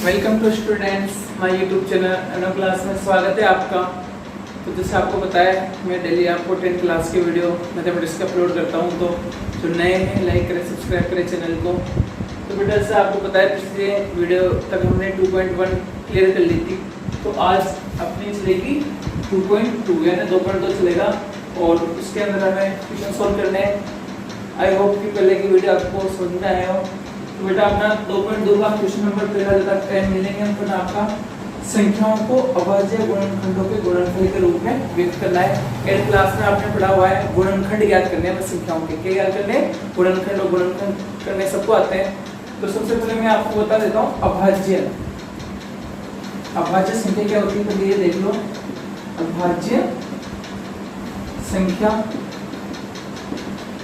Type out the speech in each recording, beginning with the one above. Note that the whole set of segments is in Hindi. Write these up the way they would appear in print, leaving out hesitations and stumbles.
Welcome to students my YouTube channel अनो क्लास में स्वागत है आपका। तो जैसे आपको बताया मैं डेली आपको 10th क्लास की वीडियो मैथमेटिक्स का अपलोड करता हूं, तो जो नए हैं लाइक करें, सब्सक्राइब करें चैनल को। तो बेटा जैसे आपको बताया पिछले वीडियो तक हमने 2.1 क्लियर कर ली थी, तो आज अपनी चलेगी 2.2 यानी 2.2 चलेगा और उसके अंदर हमें क्वेश्चन सॉल्व करने हैं। आई होप कि पहले की वीडियो आपको समझ में आया हो। तो बेटा अपना 2.2 का क्वेश्चन नंबर पहला तक 10 मिलेंगे हमको आपका संख्याओं को अभाज्य गुणनखंडों के गुणनफल के रूप में व्यक्त करना है। 8th क्लास में आपने पढ़ा हुआ है गुणनखंड ज्ञात करने हैं, संख्याओं के क्या ज्ञात करने, गुणनखंड और गुणनखंड करने सबको आते हैं। तो सबसे पहले मैं आपको बता देता हूँ अभाज्य संख्या क्या होती है, तो ये देख लो। अभाज्य संख्या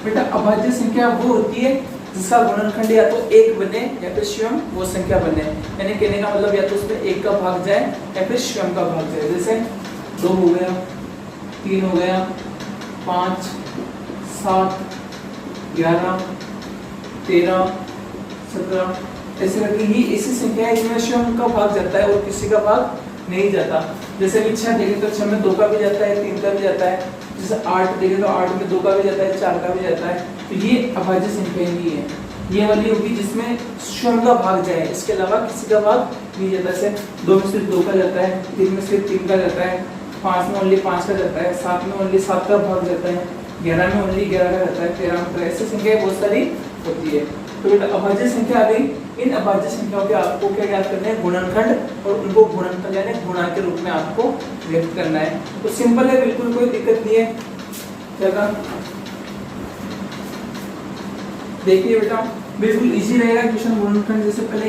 बेटा अभाज्य संख्या वो होती है जिसका गुणनखंड या तो एक बने या फिर स्वयं वो संख्या बने। यानी कहने का मतलब या तो उसमें एक का भाग जाए या फिर स्वयं का भाग जाए। जैसे 2 हो गया, 3 हो गया, 5, 7, 11, 13, 17 ऐसे करके ही ऐसी संख्या है जिनमें स्वयं का भाग जाता है और किसी का भाग नहीं जाता। जैसे अभी 6 देखें तो 6 में 2 का भी जाता है, 3 का भी जाता है। जैसे 8 देखें तो 8 में 2 का भी जाता है, 4 का भी जाता है। तो ये अभाज्य संख्या ही है, ये वाली होगी जिसमें स्वयं का भाग जाए, इसके अलावा किसी का भाग नहीं जाता। जैसे 2 में सिर्फ 2 का जाता है, 3 में सिर्फ 3 का जाता है, 5 में ओनली 5 का जाता है, 7 में ओनली 7 का भाग जाता है, 11 में ओनली 11 का जाता है, 13 में ऐसी संख्याएं बहुत सारी होती है। तो बेटा अभाज्य संख्या आ गई। इन अभाज्य संख्याओं के आपको क्या ज्ञात करना है, गुणनखंड, और उनको गुणनफल यानी गुणा के रूप में आपको व्यक्त करना है। तो सिंपल है, बिल्कुल कोई दिक्कत नहीं है। क्या देखिए बेटा बिल्कुल इजी रहेगा क्वेश्चन गुणनखंड। जैसे पहले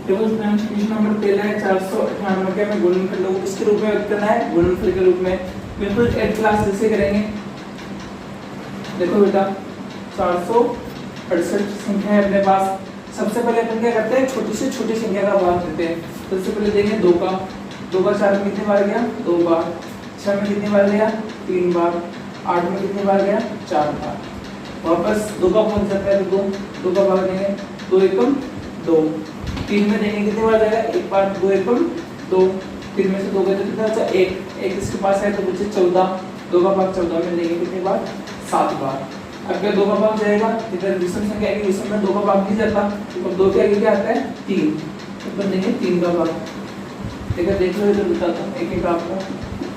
टेबल क्वेश्चन नंबर पहला है 498 के में गुणनखंड को किसके रूप में व्यक्त करना है, गुणनफल के रूप में। बिल्कुल 8th क्लास जैसे करेंगे। देखो बेटा 468 संख्या है अपने पास। सबसे पहले अपन क्या करते हैं, छोटी से छोटी संख्या का भाग देते हैं। सबसे पहले देंगे 2 का 4 में कितनी बार गया, 2 बार। 6 में कितनी बार गया, 3 बार। 8 में कितनी बार गया, 4 बार। वापस 2 का पहुंच जाता है तो 2 का भाग देंगे, 2 एकम 2। 3 में देंगे कितनी बार जाएगा, 1 बार, 2 एकम 2। 3 में से 2 गए तो कितना बचा, 1 इसके पास है तो बचे 14। 2 का भाग 14 में देंगे कितनी बार, 7 बार। अगर 2 का भाग जाएगा, इधर विषम संख्या है, विषम में 2 का भाग नहीं जाता, तो 2 के आगे क्या आता है, 3, तो देंगे 3 का भाग। देखो देख लो इधर बताता हूँ एक एक आपको,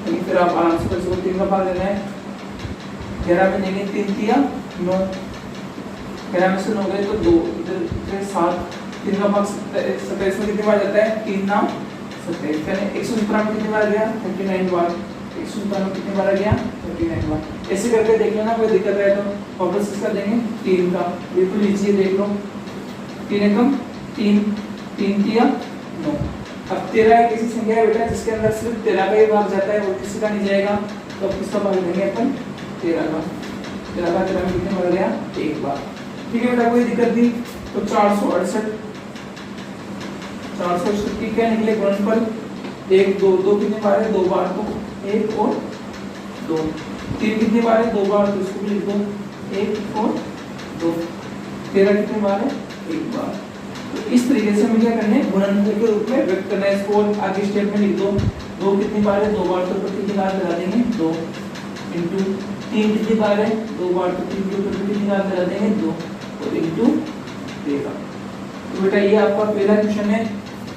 लेकिन फिर आप आराम से कर सकते। 3 का भाग देना है, 11 में देंगे 3 तिया 9, 11 में से 9 गए तो 2, इधर 7। 3 का भाग 27 में कितनी बार जाता है, 3 नाम 27, यानी 117 में कितनी बार गया, 39 बार। 117 में कितनी बार आ गया, 39 बार। ऐसे करके देख लेना, कोई दिक्कत है तो वापस इसका देंगे 3 का, बिल्कुल इजी है, देख लो। 3 एकम 3, 3 तिया 9। अब 13 एक ऐसी संख्या है बेटा जिसके अंदर सिर्फ 13 का ही भाग जाता है और किसी का नहीं जाएगा, तो अब किसका भाग देंगे अपन, 13 का। 13 में कितने बार गया, 1 बार। ठीक है बेटा, कोई दिक्कत नहीं। तो 468 की क्या निकले गुणनफल, 1 2 2 कितने बार है, 2 बार, तो 1 और 2। 3 कितनी बार है, 2 बार, तो इसको भी लिख दो 1 और 2। 13 कितनी बार है, 1 बार। तो इस तरीके से हमें क्या करना है, गुणनफल के रूप में व्यक्त करना है। इसको आगे स्टेप में लिख दो। 2 कितनी बार है, 2 बार, तो प्रति की घात लगा देंगे 2 इंटू 3 कितनी बार है, 2 बार, तो 3 के ऊपर प्रति की घात लगा देंगे 2 और इंटू देगा। तो बेटा ये आपका पहला क्वेश्चन है।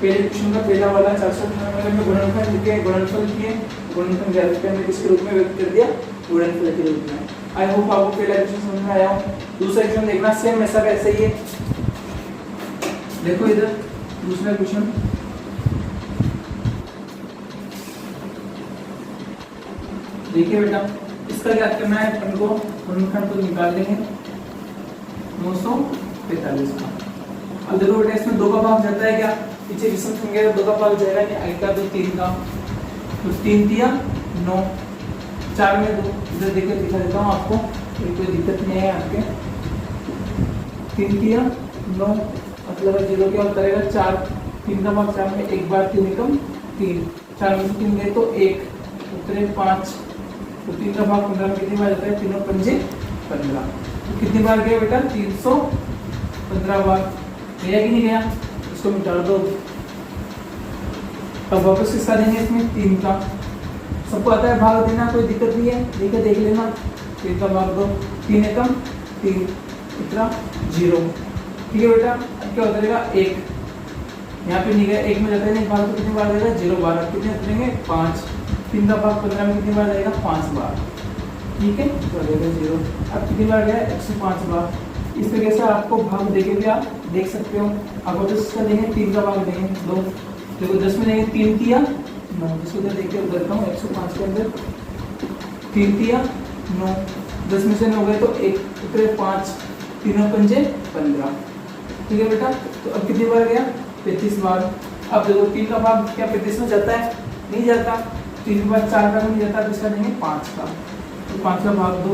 पहले क्वेश्चन का पहला वाला 498 में गुणनफल लिखे, गुणनफल किए, गुणनफल ज्ञात करने किसके रूप में व्यक्त कर दिया, गुणनफल के रूप में। आई होप आपको पहला क्वेश्चन समझ में आया हो। दूसरा क्वेश्चन देखना, सेम ऐसा वैसे ही है। देखो इधर दूसरा क्वेश्चन, देखिए बेटा इसका ज्ञात करना है अपन को, गुणनखंड को निकाल लेंगे 945 का। अब देखो बेटा इसमें 2 का भाग जाता है क्या, पीछे विषम संख्या का 2 का भाग जाएगा नहीं, आगे का तो 3 का, तो 3 तिया 9। 4 में 2, इधर देखकर दिखा देता हूँ आपको, कोई दिक्कत नहीं है आपके। 3 तिया 9 मतलब 0 क्या होता रहेगा, 4। 3 का भाग 4 में 1 बार, 3 एकम 3। 4 में से 3 गए तो 1, उतरे 5, तो 3 का भाग 15 में कितनी बार जाता है, 3 और 5 15। तो कितनी बार गया बेटा, 315 बार। गया कि नहीं गया, इसको मिटा दो। अब वापस किसका देंगे इसमें 3 का। सबको आता है भाग देना, कोई दिक्कत नहीं है, देखिए देख लेना। 3 का भाग दो, 3 एकम 3, इतना 0। ठीक है बेटा, अब क्या होता रहेगा 1, यहाँ पे नहीं गया 1 में जाता है, नहीं भाग तो कितनी बार देगा 0 बार, कितने देंगे 5। 3 का भाग 15 में कितनी बार जाएगा 5 बार। ठीक है, तो देगा 0। अब कितनी बार गया 105 बार। इस तरीके से आपको भाग देके भी आप देख सकते हो। अब वापस इसका देंगे 3 का भाग देंगे 2, देखो 10 में देंगे 3 किया 9, इसको उधर देख के उधर का हूँ 105 के अंदर 3 किया 9, 10 में से 9 गए तो 1 उतरे 5, 3 और 5 15। ठीक है बेटा, तो अब कितनी बार गया 35 बार। अब देखो 3 का भाग क्या 35 में जाता है, नहीं जाता। 3 के बाद 4 का नहीं जाता, तो इसका देंगे 5 का, तो 5 का भाग 2।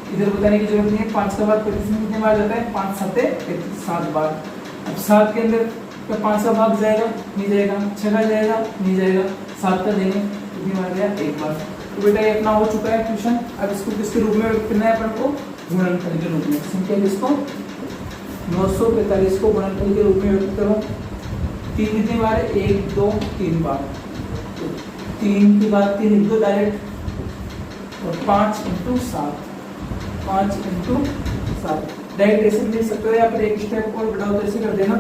इधर बताने की जरूरत नहीं है, 5 का भाग 35 में कितने बार जाता है 5 7 35, 7 बार। अब 7 के अंदर क्या 5 का भाग जाएगा, नहीं जाएगा। 6 का जाएगा, नहीं जाएगा। 7 का देंगे, कितनी बार गया 1 बार। तो बेटा ये अपना हो चुका है क्वेश्चन। अब इसको किसके रूप में करना है अपन को, गुणनफल के रूप में। संख्या किसको 945 को गुणनफल के रूप में व्यक्त करो। 3 कितनी बार है 1 2 3 बार, तो 3 के बाद 3 लिख दो डायरेक्ट, और 5 × 7, 5 × 7 डायरेक्ट ऐसे लिख सकते हो, या फिर एक स्टेप और बढ़ाओ तो ऐसे कर देना।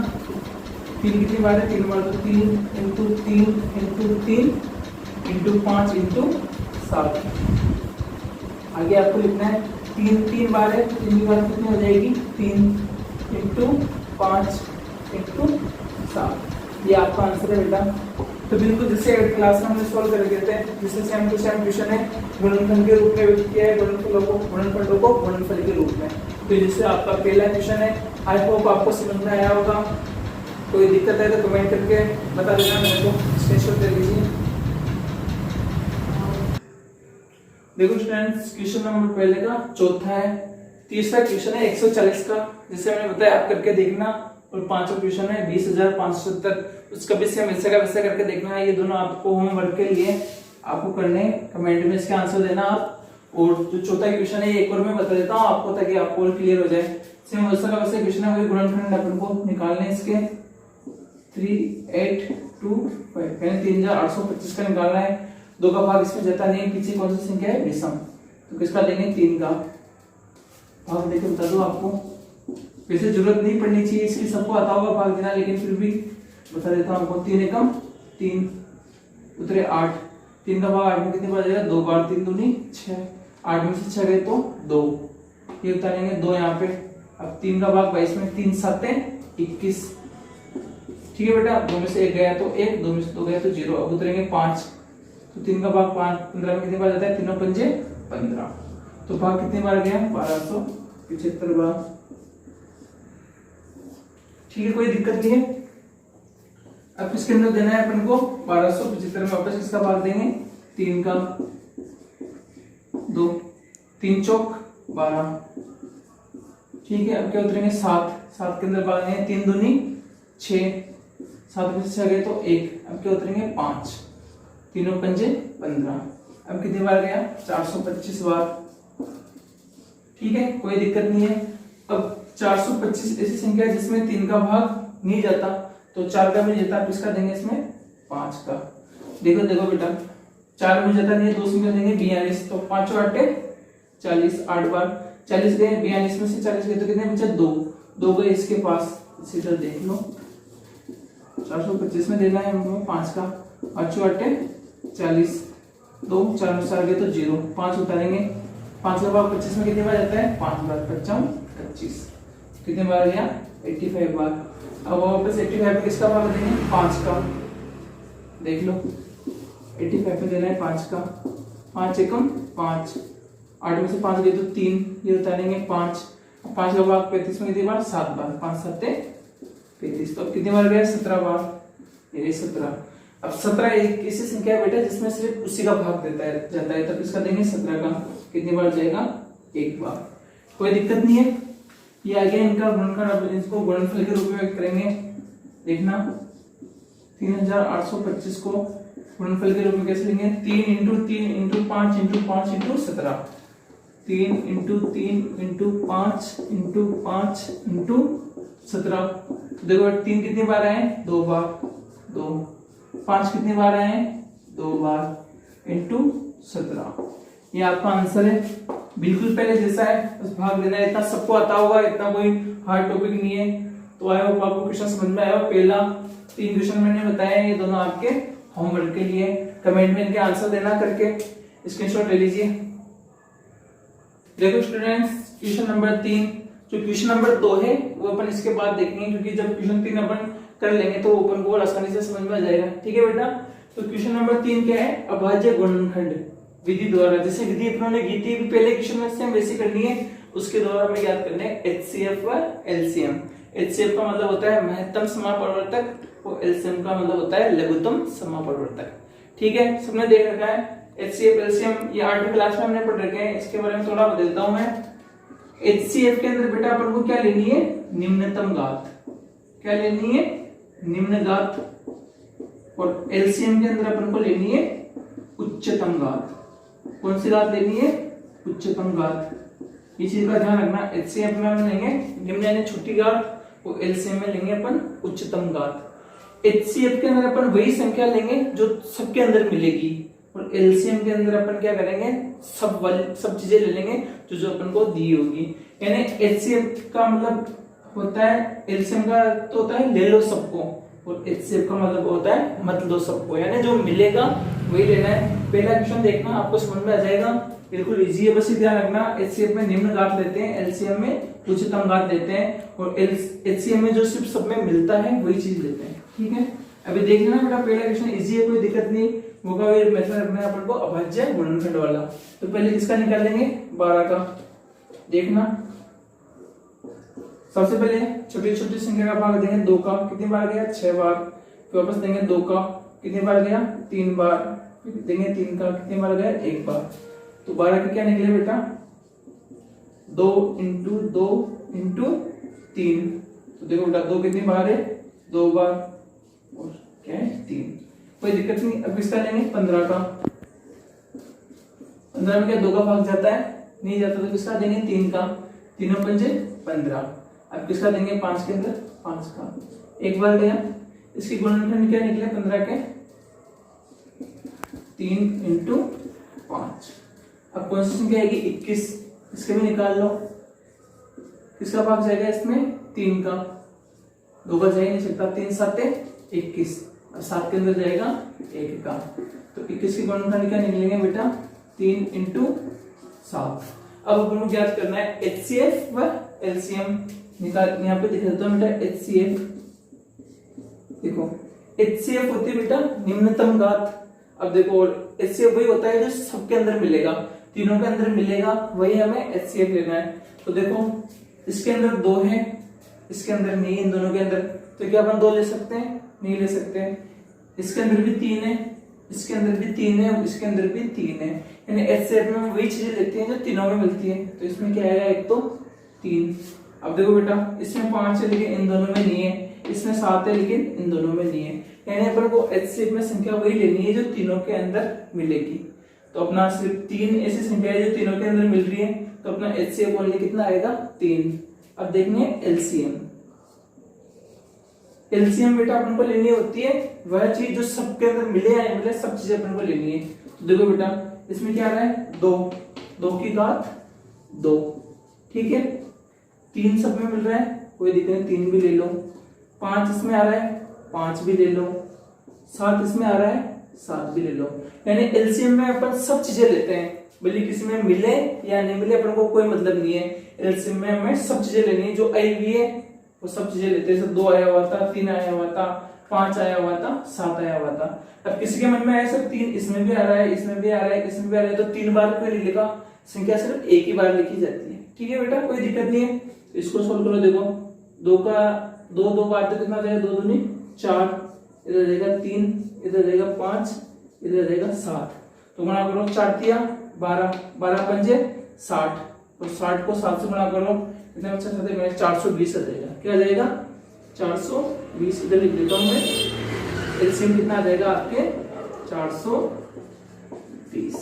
3 कितनी बार है 3 बार, तो 3 × 3 × 3 × 5 × 7। आगे आपको लिखना है 3 बार है, 3 की बार कितनी हो जाएगी 3 × 5 × 7। ये आपका आंसर है बेटा। तो बिल्कुल जैसे क्लास में हमने सॉल्व कर देते हैं, जिससे सेम टू सेम क्वेश्चन है, गुणनफल के रूप में व्यक्त किया है, गुणनफलों को गुणनफल के रूप में। तो जिससे आपका पहला क्वेश्चन है। आई होप आपको समझ में आया होगा। कोई दिक्कत है तो कमेंट करके बता देना मेरे को, स्क्रीनशॉट ले लीजिए। देखो स्टूडेंट्स, क्वेश्चन नंबर पहले का चौथा है। तीसरा क्वेश्चन है 140 का, जिससे मैंने बताया आप करके देखना। और पांचवा क्वेश्चन है 20,570, उसका भी सेम ऐसे का वैसे करके देखना है। ये दोनों आपको होमवर्क के लिए आपको करने, कमेंट में इसके आंसर देना आप। और जो चौथा क्वेश्चन है एक और मैं बता देता हूँ आपको, ताकि आपको और क्लियर हो जाए। सेम वैसा का वैसे क्वेश्चन है, वही गुणनखंड अपन को निकालने इसके 3825, पहले 3825 का निकालना है। 2 का भाग इसमें जाता नहीं, पीछे कौन सी संख्या है विषम, तो किसका लेंगे 3 का भाग देके बता दो आपको। वैसे जरूरत नहीं पड़नी चाहिए इसकी, सबको आता होगा भाग देना, लेकिन फिर भी बता देता हूँ आपको। 3 एकम 3 उतरे 8, 3 का भाग 8 में कितनी बार जाएगा 2 बार, 3 दूनी 6, 8 में से 6 गए तो 2, ये उतारेंगे 2 यहाँ पे। अब 3 का भाग 22 में 3 7 21। ठीक है बेटा, 2 में से 1 गया तो 1, 2 में से 2 गया तो 0। अब उतरेंगे 5, तो 3 का भाग 5 15 में कितनी बार जाता है 3 और 5 15, तो भाग कितनी बार गया 1275 बार। ठीक है, कोई दिक्कत नहीं है। अब इसके अंदर देना है अपन को 1275 में वापस इसका भाग देंगे 3 का 2, 3 चौक 12। ठीक है, अब क्या उतरेंगे 7, 7 के अंदर भाग देंगे 3 दूनी 6, 7 में से 6 गए तो 1, अब क्या उतरेंगे 5, 3 और 5 15। अब कितनी बार गया 425 बार। ठीक है, कोई दिक्कत नहीं है। अब 425 ऐसी संख्या है जिसमें 3 का भाग नहीं जाता, तो 4 का भी नहीं जाता, किसका देंगे इसमें 5 का। देखो देखो बेटा, 4 में जाता नहीं है, 2 संख्या देंगे 42, तो 5 और 8 40, 8 बार 40 गए, 42 में से 40 गए तो कितने बचे 2, 2 गए इसके पास। इसी तरह देख लो 425 में देना है हमको 5 का, 5 और 8 40, 2 4 में 4 गए तो 0, 5 उतारेंगे। 5 का भाग 25 में कितनी बार जाता है 5 बार, 55 25, कितने बार गया 85 बार। अब वापस 85 पे किसका भाग देंगे 5 का। देख लो 85 पे देना है 5 का, 5 एकम 5, 8 में से 5 गए तो 3, ये उतारेंगे 5, 5 का भाग 35 में कितनी बार 7 बार, 5 7 35, तो अब कितनी बार गया 17 बार, ये 17। अब 17 एक ऐसी संख्या है बेटा जिसमें सिर्फ उसी का भाग देता है जाता है, तब इसका देंगे 17 का, कितनी बार जाएगा 1 बार। कोई दिक्कत नहीं है। ये आगे इनका गुणनखंड, अब इसको गुणनफल के रूप में व्यक्त करेंगे। देखना 3825 को गुणनफल के रूप में कैसे लेंगे 3 × 3 × 5 × 5 × 17, 3 × 3 × 5 × 5 × 17। देखो 3 कितनी बार आए 2 बार, 2 5 कितनी बार आए हैं, 2 बार इंटू 17। ये आपका आंसर है, बिल्कुल पहले जैसा है, बस भाग देना है। इतना सबको आता होगा, इतना कोई हार्ड टॉपिक नहीं है। तो आई होप आपको क्वेश्चन समझ में आया। पहला 3 क्वेश्चन मैंने बताया, ये दोनों आपके होमवर्क के लिए। कमेंट में इनके आंसर देना करके स्क्रीनशॉट ले लीजिए। देखो स्टूडेंट्स, क्वेश्चन नंबर 3, जो क्वेश्चन नंबर 2 है वो अपन इसके बाद देखेंगे, क्योंकि जब क्वेश्चन 3 अपन कर लेंगे तो अपन को आसानी से समझ में आ जाएगा। ठीक है बेटा, तो क्वेश्चन नंबर 3 क्या है, अभाज्य गुणनखंड विधि द्वारा। जैसे विधि अपनों ने की थी पहले क्वेश्चन में, सेम वैसी करनी है। उसके द्वारा हमें याद करना है HCF व LCM। HCF का मतलब होता है महत्तम समापवर्तक और LCM का मतलब होता है लघुत्तम समापवर्तक। ठीक है, सबने देख रखा है। HCF LCM ये 8वीं क्लास में हमने पढ़ रखे हैं, इसके बारे में थोड़ा बदलता हूं मैं। HCF के अंदर बेटा अपन को क्या लेनी है, निम्नतम घात। क्या लेनी है, निम्न घात। और LCM के अंदर अपन को लेनी है उच्चतम घात। कौन सी घात लेनी है, उच्चतम घात। इस चीज का ध्यान रखना। HCF में हम लेंगे निम्न यानी छोटी घात, और LCM में लेंगे अपन उच्चतम घात। HCF के अंदर अपन वही संख्या लेंगे जो सबके अंदर मिलेगी, और LCM के अंदर अपन क्या करेंगे, सब चीजें ले लेंगे जो अपन को दी होगी। यानी HCF का मतलब होता है, LCM का तो होता है ले लो सबको, और HCF का मतलब होता है मत लो सबको, यानी जो मिलेगा वही लेना है। पहला क्वेश्चन देखना, आपको समझ में आ जाएगा, बिल्कुल इजी है। बस ध्यान रखना, HCF में निम्न घात लेते हैं, LCM में उच्चतम घात लेते हैं, और HCM में जो सिर्फ सब में मिलता है वही चीज लेते हैं। ठीक है, अभी देख लेना बेटा, पहला क्वेश्चन इजी है, कोई दिक्कत नहीं होगा। मेथड रखना है अपन को अभाज्य गुणनखंड वाला। तो पहले किसका निकालेंगे, 12 का। देखना, सबसे पहले छोटी छोटी संख्या का भाग देंगे 2 का, कितनी बार गया, 6 बार। फिर वापस देंगे 2 का, कितनी बार गया, 3 बार। फिर देंगे 3 का, कितनी बार गया, 1 बार। तो 12 के क्या निकले बेटा, 2 इंटू 2 इंटू 3। तो देखो बेटा 2 कितनी बार है, 2 बार, और क्या है, 3। कोई दिक्कत नहीं। अब किसका लेंगे, 15 का। 15 में क्या 2 का भाग जाता है, नहीं जाता, तो किसका देंगे, 3 का। 3 और 5 15। अब किसका देंगे, 5 के अंदर 5 का, 1 बार गया। इसकी गुणनखंड क्या निकले, 15 के 3 इंटू 5। अब कौन सी संख्या आएगी, 21। इसके भी निकाल लो, किसका भाग जाएगा इसमें, 3 का। 2 का जा ही नहीं सकता, 3 7 21। अब 7 के अंदर जाएगा 1 का। तो 21 की गुणनखंड क्या निकलेंगे बेटा, 3 इंटू 7। अब अपन को ज्ञात करना है HCF व LCM। निकाल, यहाँ पे दिख देता हूं बेटा, HCF। देखो HCF होती है बेटा निम्नतम घात। अब देखो HCF वही होता है जो सबके अंदर मिलेगा, तीनों के अंदर मिलेगा, वही हमें HCF लेना है। तो देखो इसके अंदर 2 है, इसके अंदर नहीं, इन दोनों के अंदर, तो क्या अपन 2 ले सकते हैं, नहीं ले सकते। इसके अंदर भी 3 है, इसके अंदर भी 3 है, इसके अंदर भी 3 है। यानी HCF में वही चीजें लेते हैं जो तीनों में मिलती है। तो इसमें क्या आएगा, एक तो 3। अब देखो बेटा, इसमें 5 है लेकिन इन दोनों में नहीं है, इसमें 7 है लेकिन इन दोनों में नहीं है। यानी अपन को HCF में संख्या वही लेनी है जो तीनों के अंदर मिलेगी। तो अपना सिर्फ 3 ऐसी संख्या है जो तीनों के अंदर मिल रही है, तो अपना HCF ओनली कितना आएगा, 3। अब देखेंगे LCM। LCM बेटा अपन को लेनी होती है वह चीज जो सबके अंदर मिले या नहीं मिले, सब चीजें अपन को लेनी है। तो देखो बेटा, इसमें क्या आ रहा है, 2 की घात 2। ठीक है, 3 सब में मिल रहा है, कोई दिक्कत नहीं, 3 भी ले लो। 5 इसमें आ रहा है, 5 भी ले लो। 7 इसमें आ रहा है, 7 भी ले लो। यानी LCM में अपन सब चीजें लेते हैं, भले किसी में मिले या नहीं मिले अपन को कोई मतलब नहीं है। LCM में हमें सब चीजें लेनी है, जो आई हुई है वो सब चीजें लेते हैं। 2 आया हुआ था, 3 आया हुआ था, 5 आया हुआ था, 7 आया हुआ था। अब किसी के मन में आया सर 3 इसमें भी आ रहा है, इसमें भी आ रहा है, इसमें भी आ रहा है, तो 3 बार क्यों नहीं लिखा, संख्या सिर्फ एक ही बार लिखी जाती है। ठीक है बेटा, कोई दिक्कत नहीं है। इसको सोल्व करो, देखो 2 का 2 बार तो कितना जाएगा, 2 दूनी 4, इधर जाएगा 3, इधर जाएगा 5, इधर जाएगा 7। तो गुणा करो, 4 दिया 12, 12 पंजे 60, तो 60 को 7 से गुणा करो, कितना बच्चा साथ में 420 आ जाएगा। क्या आ जाएगा, 420। इधर लिख देता हूं मैं, एलसीएम कितना आ जाएगा आपके, 420।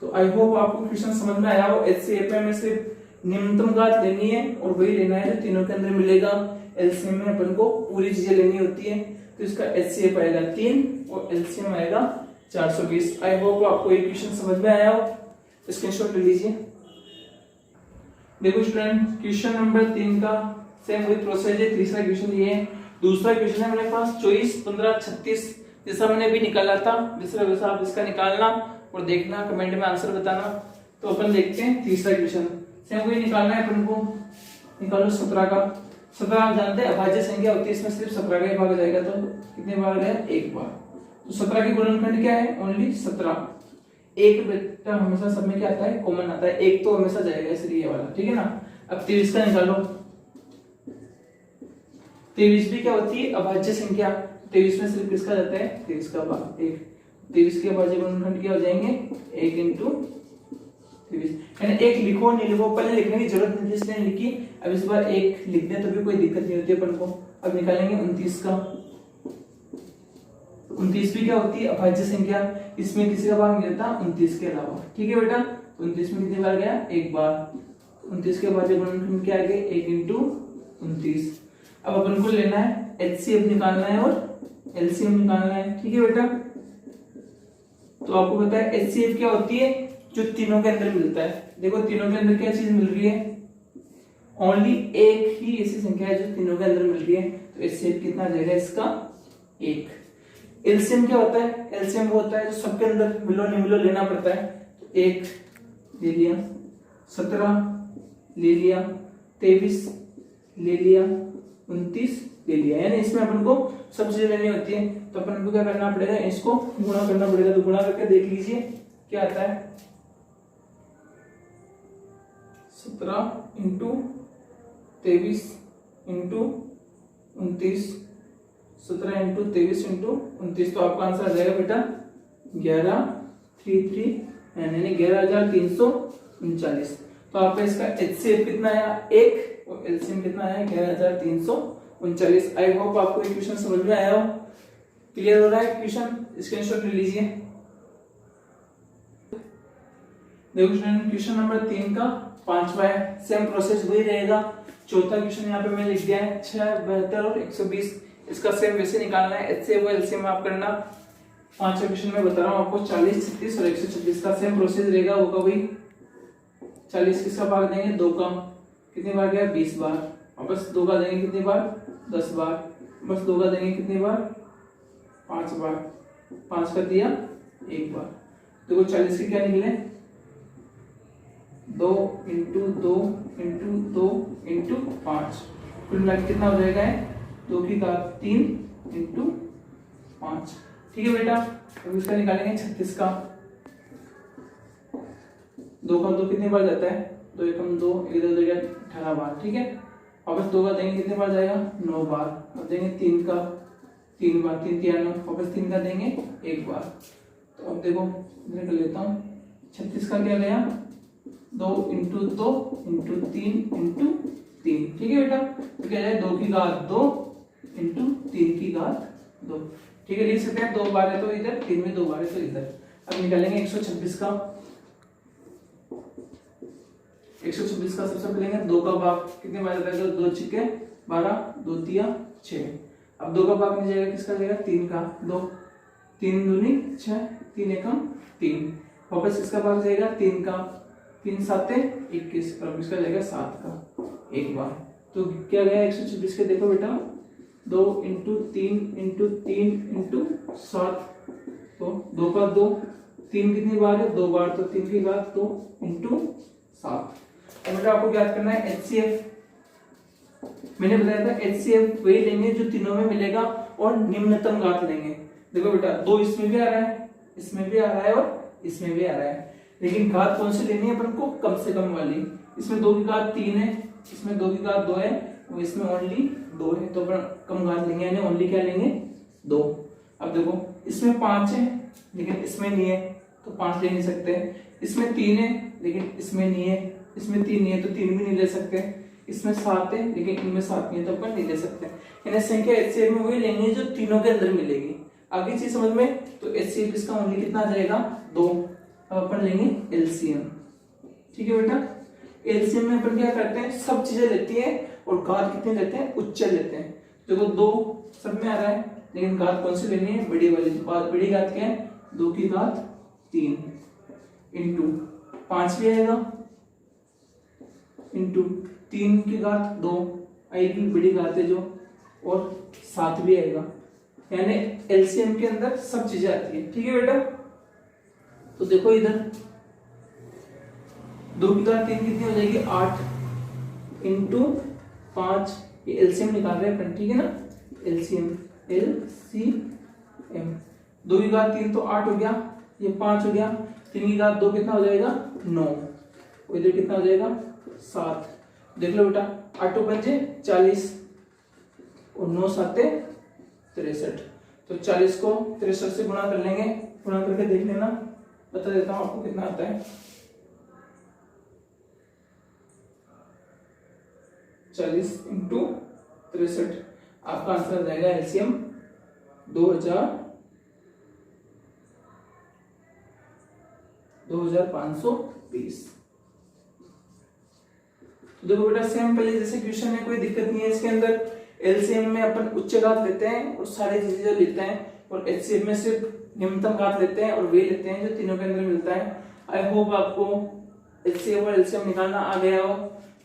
तो आई होप आपको क्वेश्चन समझ में आया हो। HCF में सिर्फ निम्नतम घात लेनी है और वही लेना है जो तीनों के अंदर मिलेगा। LCM में अपन को पूरी चीजें लेनी होती है। तो इसका HCF आएगा 3 और LCM आएगा 420। आई होप आपको ये क्वेश्चन समझ में आया हो, स्क्रीनशॉट ले लीजिए। देखो स्टूडेंट, क्वेश्चन नंबर 3 का सेम वही प्रोसेस है। तीसरा क्वेश्चन ये है, दूसरा क्वेश्चन है मेरे पास 24, 15, 36 जैसा मैंने अभी निकाला था, वैसा आप इसका निकालना और देखना, कमेंट में आंसर बताना। तो अपन देखते हैं तीसरा क्वेश्चन। सेम वही निकालना है अपन को। निकालो 17 का। 17 आप जानते हैं अभाज्य संख्या होती है, इसमें सिर्फ 17 का ही भाग जाएगा, तो कितने बार गया? एक बार। तो 17 की गुणनखंड क्या है? ओनली 17। एक बेटा हमेशा सब में क्या आता है? कॉमन आता है, एक तो हमेशा जाएगा, इसलिए ये वाला, ठीक है ना। अब 23 का निकालो। 23 भी क्या होती है? अभाज्य संख्या। 23 में सिर्फ किसका जाता है? 23 का भाग 1। 23 के अभाज्य गुणनखंड क्या हो जाएंगे? 1 इंटू 23। यानी एक लिखो नहीं लिखो, पहले लिखने की जरूरत नहीं थी इसलिए लिखी, अब इस बार एक लिख दे तो भी कोई दिक्कत नहीं होती अपन को। अब निकालेंगे 29 का। 29 भी क्या होती है? अभाज्य संख्या। इसमें किसी का भाग नहीं रहता 29 के अलावा, ठीक है बेटा। 29 में कितनी बार गया? एक बार। 29 के अभाज्य गुणनखंड क्या आ गए? 1 इंटू 29। अब अपन को लेना है HCF निकालना है और LCM निकालना है, ठीक है बेटा। तो आपको पता है HCF क्या होती है? जो तीनों के अंदर मिलता है। देखो तीनों के अंदर क्या चीज मिल रही है? ओनली एक ही ऐसी संख्या है जो तीनों के अंदर मिल रही है, तो HCF कितना आ जाएगा इसका? 1। LCM क्या होता है? LCM वो होता है जो सबके अंदर मिलो नहीं मिलो लेना पड़ता है। तो 1 ले लिया, 17 ले लिया, 23 ले लिया, 29 ले लिया। यानी इसमें अपन को सब चीजें लेनी होती है, तो अपन को क्या करना पड़ेगा? इसको गुणा करना पड़ेगा। तो गुणा करके देख लीजिए क्या आता है। 17 इंटू 23 इंटू 29, 17 इंटू 23 इंटू 29, तो आपका आंसर आ जाएगा बेटा 1133 यानी 11,339। तो आपका इसका HCF कितना आया? 1 और LCM कितना आया? 11,339। आई होप आपको ये क्वेश्चन समझ में आया हो। क्लियर हो रहा है क्वेश्चन? स्क्रीनशॉट ले लीजिए। देखो स्टूडेंट, क्वेश्चन नंबर 3 का 5वां है, सेम प्रोसेस वही रहेगा। चौथा क्वेश्चन यहाँ पे मैंने लिख दिया है 6, 72 और 120। इसका सेम वैसे निकालना है। HCF और LCM आप करना। 5वां क्वेश्चन में बता रहा हूँ आपको 40, 36 और 126 का सेम प्रोसेस रहेगा। होगा वही 40 किसका भाग देंगे? 2 का। कितनी बार गया? 20 बार। वापस 2 का देंगे कितनी बार? 10 बार। बस 2 का देंगे कितनी बार? 5 बार। 5 का दिया 1 बार। देखो 40 के क्या निकले? 2 इंटू 2 इंटू 2 इंटू 5, कुल मिला के कितना हो जाएगा? 2 की घात 3 इंटू 5, ठीक है बेटा। अब इसका निकालेंगे 36 का। 2 का 2 कितने बार जाता है? 2 एकम 2, 1 2 गया 18 बार, ठीक है। वापस 2 का देंगे कितने बार जाएगा? 9 बार। अब देंगे 3 का 3 बार, 3 3 9, वापस 3 का देंगे 1 बार। तो अब देखो इधर कर लेता हूँ। 36 का क्या गया? 2 इंटू 2 इंटू 3 इंटू 3, ठीक है बेटा। तो क्या जाए? 2 की घात 2 इंटू 3 की घात 2, ठीक है। लिख सकते हैं 2 बार है तो इधर, 3 में 2 बार है तो इधर। अब निकालेंगे 126 का। 126 का सबसे पहले 2 का भाग कितने बार जाता है? 2 छिक्के 12, 2 तिया 6। अब 2 का भाग नहीं जाएगा, किसका जाएगा? 3 का। 2 3 दूनी 6, 3 एकम 3। वापस इसका भाग जाएगा 3 का। 3 7 21 और इसका जाएगा 7 का 1 बार। तो क्या गया 126 के? देखो बेटा 2 इंटू 3 इंटू 3 इंटू 7, तो 2 का 2, 3 कितनी बार है? 2 बार, तो 3 की घात 2 इंटू 7। अब बेटा आपको याद करना है HCF। मैंने बताया था HCF वही लेंगे जो तीनों में मिलेगा और निम्नतम घात लेंगे। देखो बेटा 2 इसमें भी आ रहा है, इसमें भी आ रहा है और इसमें भी आ रहा है, लेकिन घात कौन सी लेनी है अपन को? कम से कम वाली। इसमें 2 की घात 3 है, इसमें 2 की घात 2 है और इसमें ओनली 2 है, तो अपन कम घात लेंगे, यानी ओनली क्या लेंगे? 2। अब देखो इसमें 5 है लेकिन इसमें नहीं है तो 5 ले नहीं सकते। इसमें 3 है लेकिन इसमें नहीं है, इसमें 3 नहीं है तो 3 भी नहीं ले सकते। इसमें 7 है लेकिन इनमें 7 नहीं है तो अपन नहीं ले सकते। यानी संख्या HCF में वही लेंगे जो तीनों के अंदर मिलेगी। आगे चीज समझ में? तो HCF इसका ओनली कितना आ जाएगा? 2। अब अपन लेंगे LCM, ठीक है बेटा। LCM में अपन क्या करते हैं? सब चीजें लेती हैं और घात कितने लेते हैं? उच्चर लेते हैं। देखो 2 सब में आ रहा है, लेकिन घात कौन सी लेनी है, बड़ी वाली। बड़ी घात क्या है, 2 की घात 3 इंटू 5 भी आएगा, इंटू 3 की घात 2 आएगी, बड़ी घात है जो, और 7 भी आएगा। यानी एलसीएम के अंदर सब चीजें आती है। ठीक है बेटा, तो देखो इधर 2 की घात 3 कितनी हो जाएगी, 8 इंटू 5, ये एलसीएम निकाल रहे हैं अपन, ठीक है ना, एलसीएम, एलसीएम 2 की घात 3 तो 8 हो गया, ये 5 हो गया, 3 की घात 2 कितना हो जाएगा, 9, और इधर कितना हो जाएगा, 7। देख लो बेटा, 8 पंजे 40 और 9 7 63, तो 40 को 63 से गुणा कर लेंगे, गुणा करके देख लेना, बता देता हूं आपको कितना आता है। 40 इंटू 63, आपका आंसर आ जाएगा एलसीएम 2520। तो देखो बेटा, सेम पहले जैसे क्वेश्चन है, कोई दिक्कत नहीं है इसके अंदर। एलसीएम में अपन उच्च घात लेते हैं और सारी चीजें लेते हैं, और एचसीएफ में सिर्फ निम्नतम घात लेते हैं और वे लेते हैं जो तीनों के अंदर मिलता है। आई होप आपको एचसीएफ और एलसीएम निकालना आ गया हो।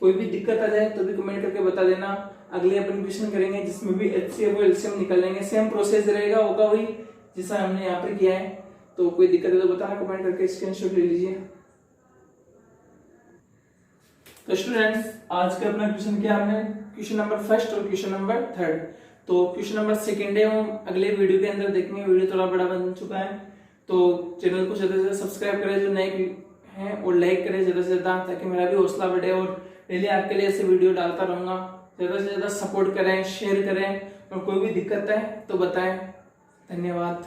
कोई भी दिक्कत आ जाए तो भी कमेंट करके बता देना। अगले अपन क्वेश्चन करेंगे जिसमें भी एचसीएफ और एलसीएम निकालेंगे, सेम प्रोसेस रहेगा, होगा वही जैसा हमने यहाँ पे किया है। तो कोई दिक्कत है तो बताना, कमेंट करके स्क्रीनशॉट ले लीजिए। तो स्टूडेंट्स, आज का अपना क्वेश्चन किया हमने, क्वेश्चन नंबर फर्स्ट और क्वेश्चन नंबर थर्ड। तो क्वेश्चन नंबर सेकेंड है हम अगले वीडियो के अंदर देखेंगे। वीडियो थोड़ा बड़ा बन चुका है, तो चैनल को ज्यादा से ज्यादा सब्सक्राइब करें जो नए हैं, और लाइक करें ज्यादा से ज्यादा, ताकि मेरा भी हौसला बढ़े और डेली आपके लिए ऐसे वीडियो डालता रहूंगा। ज्यादा से ज्यादा सपोर्ट करें, शेयर करें, और कोई भी दिक्कत है तो बताएं। धन्यवाद।